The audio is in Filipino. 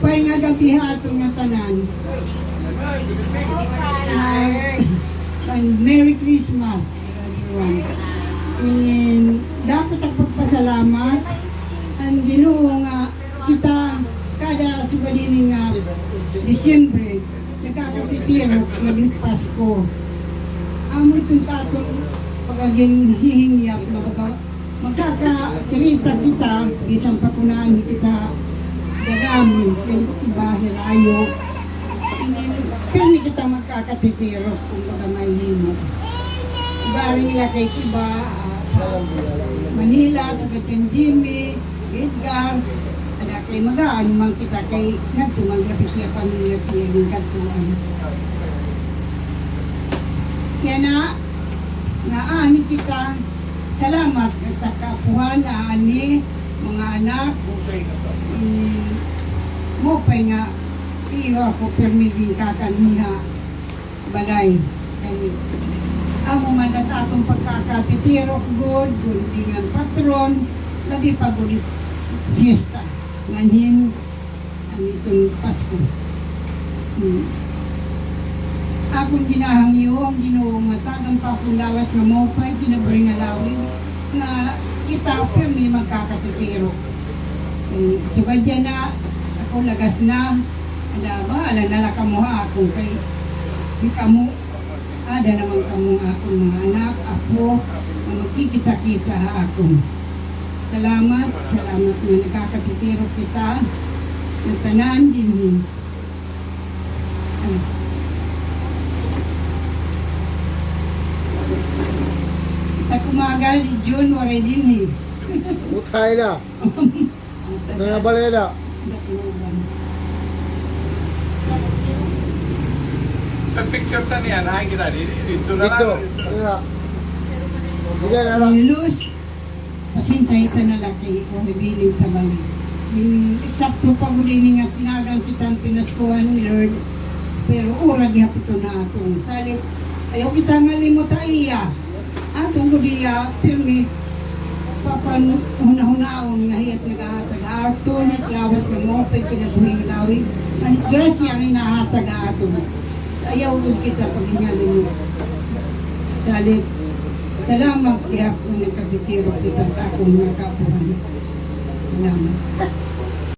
Mupay nga gabi hato nga tanan. And Merry Christmas, everyone. And dapat ang pagpasalamat ang Ginoo nga kita kada sugadini nga Disyembre nakakatitiro ng Pasko. Amo itong tatong pagaging hihingyap na magkakakirita kita isang pakunaan kita dagami kay iba hirayo. Pero kita magkakatitiro kung may himo. Bari nila kay iba Manila, sa Jimmy, Edgar, ada kay magaan man kita kay nagtumanggapit siya pamilya kaya ng katuan. Kaya nga ani kita, salamat at kapuhan na ani mga anak, mo pa nga iyo ako permiging kakaniha balay. Kay amo man lang atong pagkakatitirok good, gundingan patron, labi pa gulit fiesta. Nganin, ang itong Pasko. Akong ginahangyo, ang Ginoo matagang papulawas na mopay, tinabring alawin, nga kita pirmi magkakatitirok. Subadya na, ako lagas na, ala ba, ala nala kamuha akong kay, di kamu, ada naman kamong akong mga anak, apo, na magkikita-kita ha akong. Salamat na nakakatitiro kita na tanan din. Sa kumaga ni June, waray din Utay na. Nangabalay na. Picture ta niya, nakikita dito na Dito. lang. Sige na lang. Luz, pasensya ito na laki o bibiling tabali. Yung eksakto pa gulini nga tinagang kitang pinaskuhan ni Lord, pero urag ito na atong salit. Ayaw kita malimot iya. Atong gudiya, pirmi, papan hunahunahon nga hiyat nag-ahatag ato, naglawas na mo, pa'y kinabuhing lawig. Grasya ang inahatag ato. Ayaw kita pag-ingalin mo. Salit. Salamat kaya kung nagkabitiro kita akong nakapuhan. Salamat.